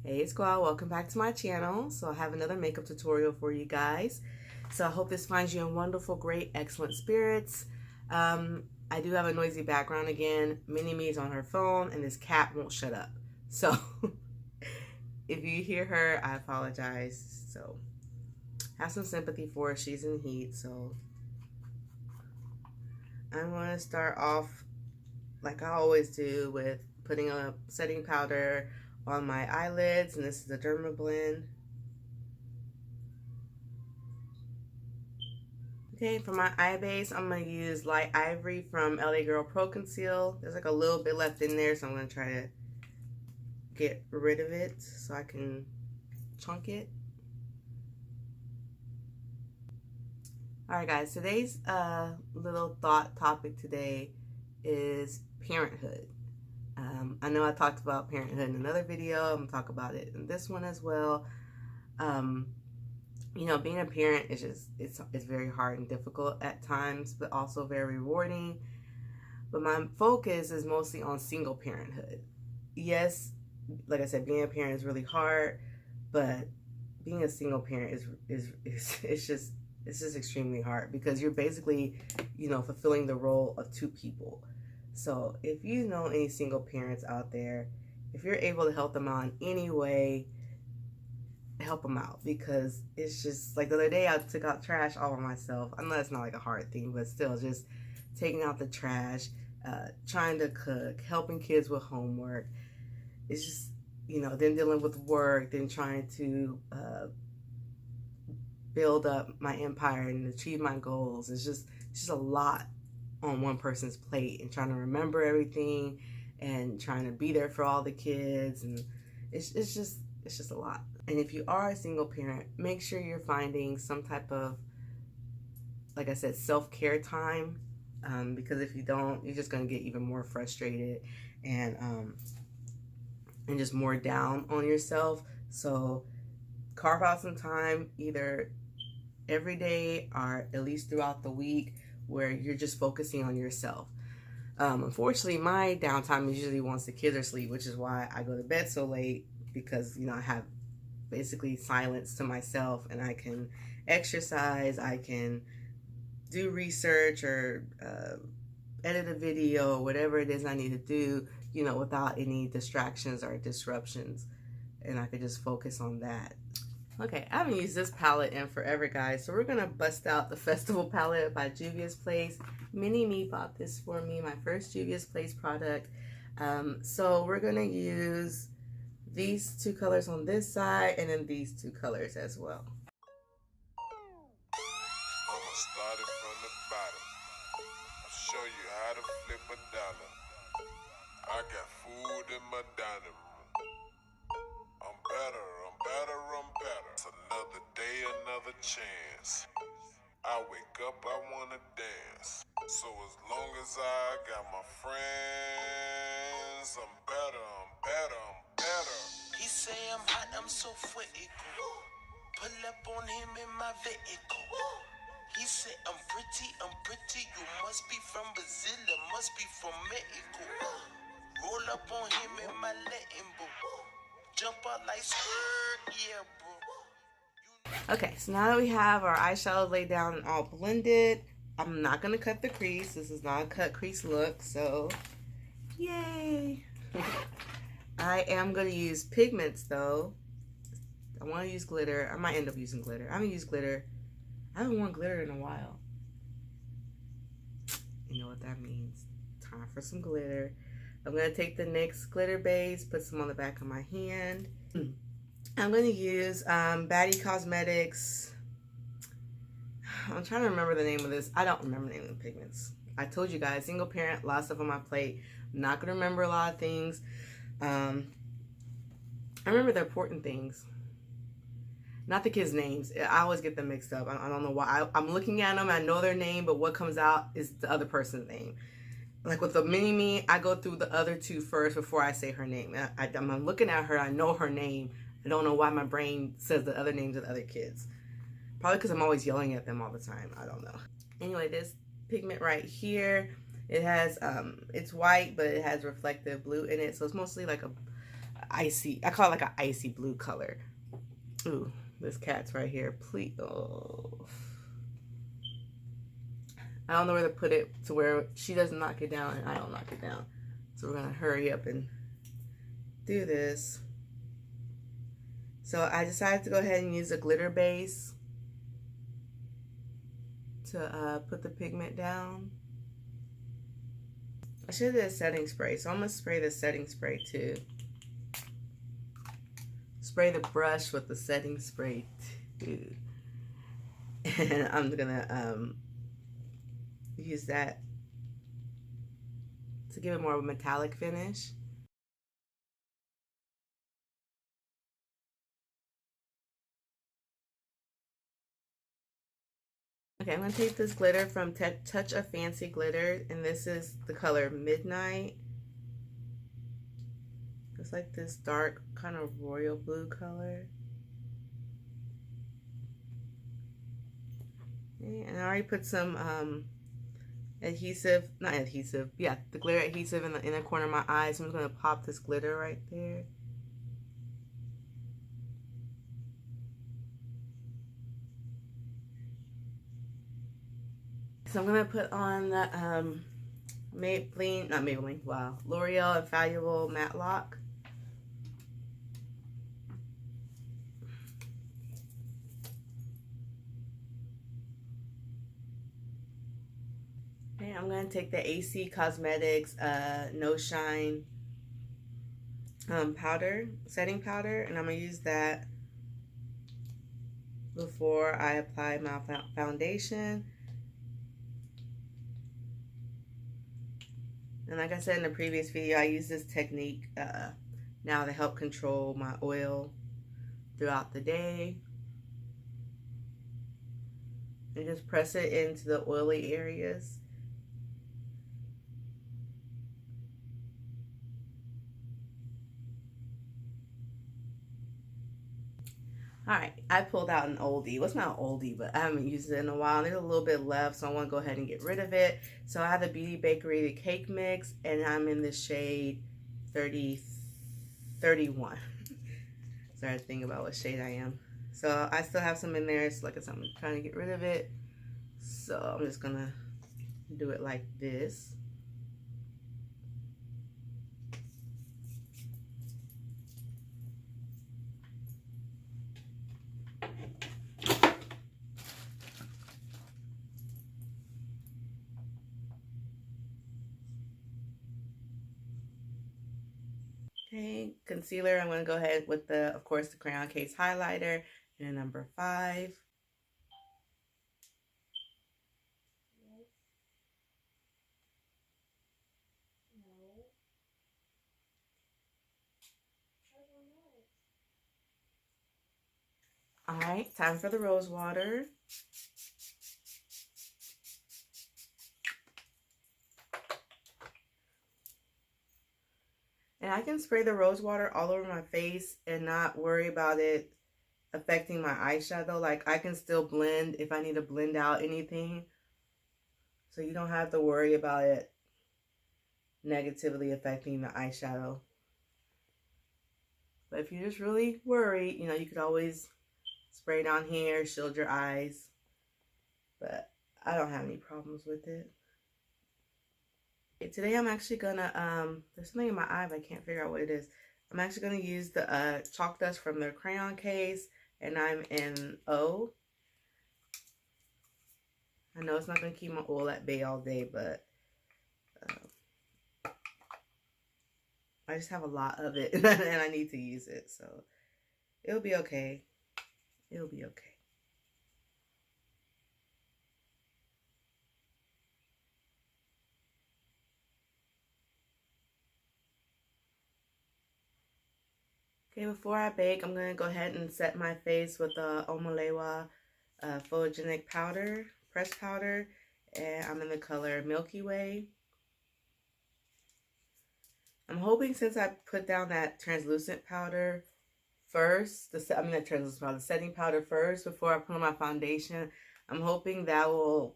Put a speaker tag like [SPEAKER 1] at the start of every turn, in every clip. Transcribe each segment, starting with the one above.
[SPEAKER 1] Hey squad, welcome back to my channel. So I have another makeup tutorial for you guys. So I hope this finds you in wonderful, great, excellent spirits. I do have a noisy background again. Mini-Me's on her phone and this cat won't shut up. So if you hear her, I apologize. So have some sympathy for her. She's in heat. So I'm going to start off like I always do with putting a setting powder on my eyelids, and this is the Derma Blend. Okay, for my eye base, I'm going to use Light Ivory from LA Girl Pro Conceal. There's like a little bit left in there, so I'm going to try to get rid of it so I can chunk it. Alright guys, today's little thought topic today is parenthood. I know I talked about parenthood in another video. I'm going to talk about it in this one as well. You know, being a parent is just, it's very hard and difficult at times, but also very rewarding. But my focus is mostly on single parenthood. Yes, like I said, being a parent is really hard, but being a single parent it's just extremely hard because you're basically, you know, fulfilling the role of two people. So if you know any single parents out there, if you're able to help them out in any way, help them out, because it's just like the other day I took out trash all by myself. I know it's not like a hard thing, but still, just taking out the trash, trying to cook, helping kids with homework. It's just, you know, then dealing with work, then trying to build up my empire and achieve my goals. It's just a lot on one person's plate, and trying to remember everything and trying to be there for all the kids, and it's just a lot. And if you are a single parent, make sure you're finding some type of, like I said, self-care time, because if you don't, you're just going to get even more frustrated and just more down on yourself. So carve out some time, either every day or at least throughout the week, where you're just focusing on yourself. Unfortunately, my downtime is usually once the kids are asleep, which is why I go to bed so late, because, you know, I have basically silence to myself, and I can exercise, I can do research or edit a video, whatever it is I need to do, you know, without any distractions or disruptions, and I could just focus on that. Okay, I haven't used this palette in forever, guys, so we're gonna bust out the Festival palette by Juvia's Place. Mini-Me bought this for me, my first Juvia's Place product. So we're gonna use these two colors on this side, and then these two colors as well.
[SPEAKER 2] I'ma start it from the bottom. I'll show you how to flip a dollar. I got food in my dining room. I'm better. It's another day, another chance. I wake up, I wanna dance. So as long as I got my friends, I'm better. He say I'm hot, I'm so critical. Pull up on him in my vehicle. He said I'm pretty, you must be from Brazil, or must be from Mexico. Roll up on him in my Latin book. Jump out like skirt, yeah, bro.
[SPEAKER 1] Okay, so now that we have our eyeshadows laid down and all blended, I'm not going to cut the crease. This is not a cut crease look, so yay! I am going to use pigments, though. I want to use glitter. I might end up using glitter. I haven't used glitter. I haven't worn glitter in a while. You know what that means. Time for some glitter. I'm going to take the NYX glitter base, put some on the back of my hand. I'm going to use Baddie Cosmetics. I'm trying to remember the name of this. I don't remember the name of the pigments. I told you guys, single parent, a lot of stuff on my plate. I'm not going to remember a lot of things. I remember the important things. Not the kids' names. I always get them mixed up. I don't know why. I'm looking at them, I know their name, but what comes out is the other person's name. Like with the Mini-Me, I go through the other two first before I say her name. I'm looking at her, I know her name. I don't know why my brain says the other names of the other kids. Probably because I'm always yelling at them all the time. I don't know. Anyway, this pigment right here, it has, it's white, but it has reflective blue in it. So it's mostly like icy, I call it like an icy blue color. Ooh, this cat's right here. Please. Oh. I don't know where to put it to where she doesn't knock it down and I don't knock it down. So we're going to hurry up and do this. So I decided to go ahead and use a glitter base to put the pigment down. I should have did a setting spray, so I'm going to spray the setting spray too. Spray the brush with the setting spray too. And I'm going to use that to give it more of a metallic finish. Okay, I'm going to take this glitter from Touch of Fancy Glitter, and this is the color Midnight. It's like this dark kind of royal blue color. Okay, and I already put some adhesive, not adhesive, yeah, the glitter adhesive in the inner corner of my eyes. I'm going to pop this glitter right there. So I'm going to put on the L'Oreal Infallible Matte Lock. Okay, I'm going to take the AC Cosmetics No Shine powder, setting powder, and I'm going to use that before I apply my foundation. And like I said in the previous video, I use this technique now to help control my oil throughout the day. And just press it into the oily areas. Alright, I pulled out an oldie. Well, it's not an oldie, but I haven't used it in a while. There's a little bit left, so I want to go ahead and get rid of it. So I have the Beauty Bakery the cake mix, and I'm in the shade 31. Sorry to think about what shade I am. So I still have some in there. So like I said, I'm trying to get rid of it. So I'm just going to do it like this. Okay, concealer, I'm going to go ahead with of course, the Crayon Case highlighter in number 5. All right, time for the rose water. And I can spray the rose water all over my face and not worry about it affecting my eyeshadow. Like, I can still blend if I need to blend out anything. So you don't have to worry about it negatively affecting the eyeshadow. But if you're just really worried, you know, you could always spray down here, shield your eyes. But I don't have any problems with it. Today I'm actually gonna, there's something in my eye, but I can't figure out what it is. I'm actually gonna use the chalk dust from the Crayon Case, and I'm in O. I know it's not gonna keep my oil at bay all day, but I just have a lot of it, and I need to use it, so it'll be okay. It'll be okay. Okay, before I bake, I'm going to go ahead and set my face with the Omalewa Photogenic powder, pressed powder, and I'm in the color Milky Way. I'm hoping, since I put down that translucent powder first, the setting powder first before I put on my foundation, I'm hoping that will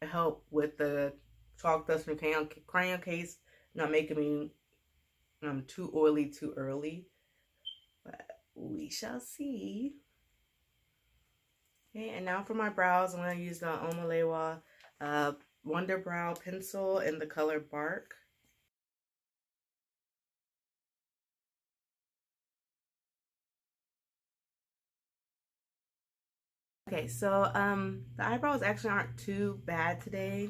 [SPEAKER 1] help with the chalk dust from Crayon Case not making me too oily too early, but we shall see. Okay, and now for my brows, I'm going to use the Omalewa Wonder Brow Pencil in the color Bark. Okay, so the eyebrows actually aren't too bad today.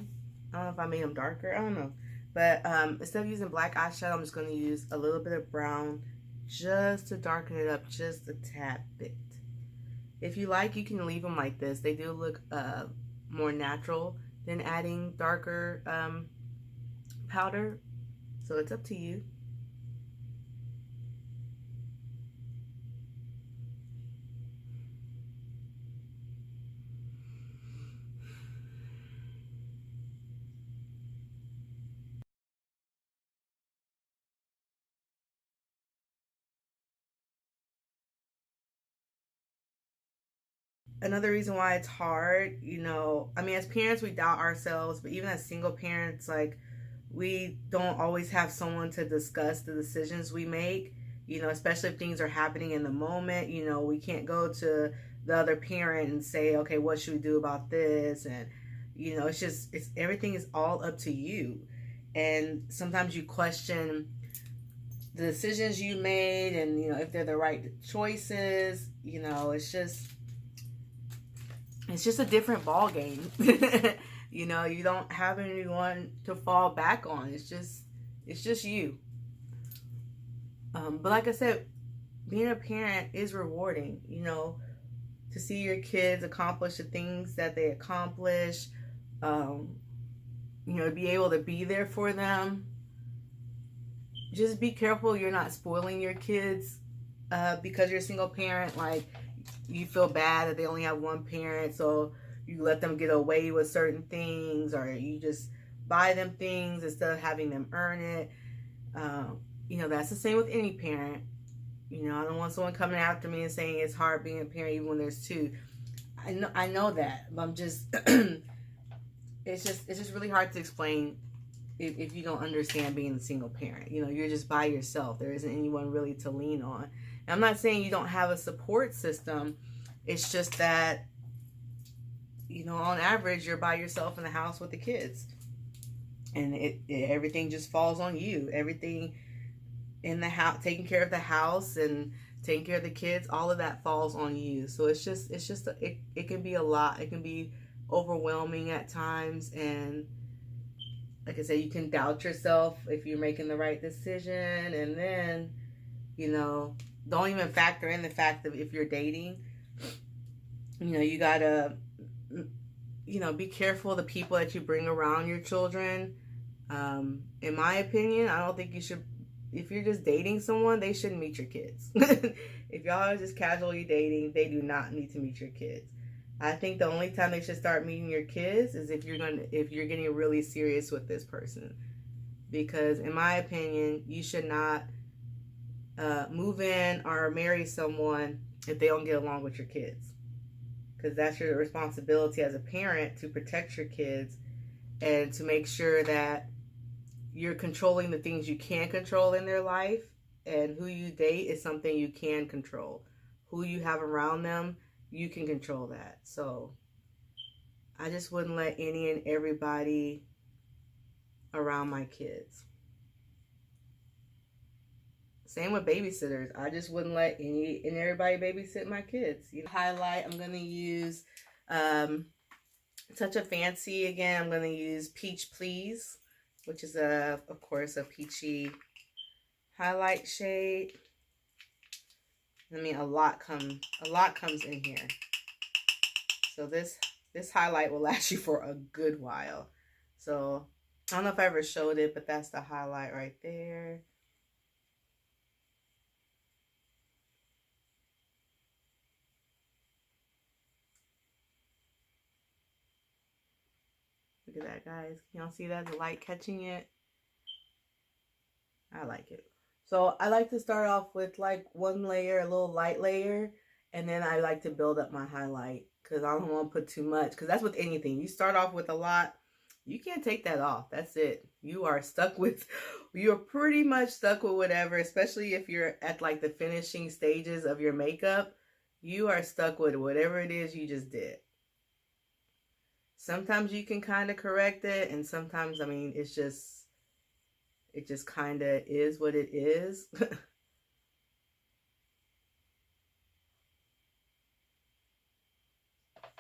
[SPEAKER 1] I don't know if I made them darker. I don't know. But instead of using black eyeshadow, I'm just going to use a little bit of brown just to darken it up just a tad bit. If you like, you can leave them like this. They do look more natural than adding darker powder. So it's up to you. Another reason why it's hard, you know, I mean, as parents, we doubt ourselves, but even as single parents, like, we don't always have someone to discuss the decisions we make, you know, especially if things are happening in the moment. You know, we can't go to the other parent and say, okay, what should we do about this? And, you know, it's everything is all up to you. And sometimes you question the decisions you made and, you know, if they're the right choices. You know, it's just a different ball game. You know, you don't have anyone to fall back on. It's just you. But like I said, being a parent is rewarding, you know, to see your kids accomplish the things that they accomplish, you know, be able to be there for them. Just be careful you're not spoiling your kids because you're a single parent. Like, you feel bad that they only have one parent, so you let them get away with certain things, or you just buy them things instead of having them earn it. You know, that's the same with any parent. You know, I don't want someone coming after me and saying it's hard being a parent even when there's two. I know that, but I'm just it's just really hard to explain if you don't understand being a single parent. You know, you're just by yourself. There isn't anyone really to lean on. And I'm not saying you don't have a support system. It's just that, you know, on average, you're by yourself in the house with the kids. And everything just falls on you. Everything in the house, taking care of the house and taking care of the kids, all of that falls on you. So it can be a lot. It can be overwhelming at times. And like I said, you can doubt yourself if you're making the right decision. And then, you know, don't even factor in the fact that if you're dating, you know, you gotta, you know, be careful of the people that you bring around your children. In my opinion, I don't think you should, if you're just dating someone, they shouldn't meet your kids. If y'all are just casually dating, they do not need to meet your kids. I think the only time they should start meeting your kids is if you're getting really serious with this person. Because in my opinion, you should not move in or marry someone if they don't get along with your kids. Because that's your responsibility as a parent, to protect your kids and to make sure that you're controlling the things you can control in their life. And who you date is something you can control. Who you have around them, you can control that. So I just wouldn't let any and everybody around my kids. Same with babysitters. I just wouldn't let any and everybody babysit my kids. You know, highlight, I'm going to use Touch of Fancy again. I'm going to use Peach Please, which is of course a peachy highlight shade. I mean, a lot comes in here. So this highlight will last you for a good while. So I don't know if I ever showed it, but that's the highlight right there. Look at that, guys. Can y'all see that? The light catching it? I like it. So I like to start off with like one layer, a little light layer, and then I like to build up my highlight because I don't want to put too much, because that's with anything. You start off with a lot you can't take that off. That's it. You are stuck with, you're pretty much stuck with whatever, especially if you're at like the finishing stages of your makeup. You are stuck with whatever it is you just did. Sometimes you can kind of correct it, and sometimes, I mean, it just kind of is what it is.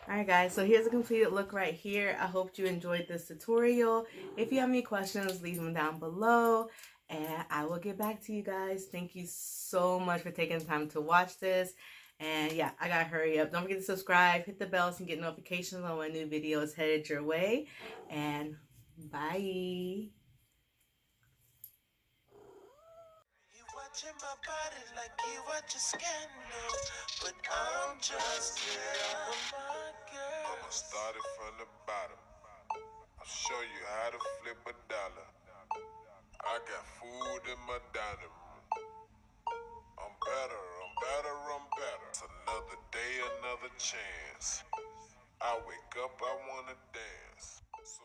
[SPEAKER 1] Alright guys, so here's a completed look right here. I hope you enjoyed this tutorial. If you have any questions, leave them down below and I will get back to you guys. Thank you so much for taking the time to watch this. And yeah, I gotta hurry up. Don't forget to subscribe, hit the bell so you can get notifications on when new videos headed your way. And bye.
[SPEAKER 2] Watching my body like you watch a scandal, but I'm just here. My girl. I'ma start it from the bottom. I'll show you how to flip a dollar. I got food in my dining room. I'm better. It's another day, another chance. I wake up, I wanna dance. So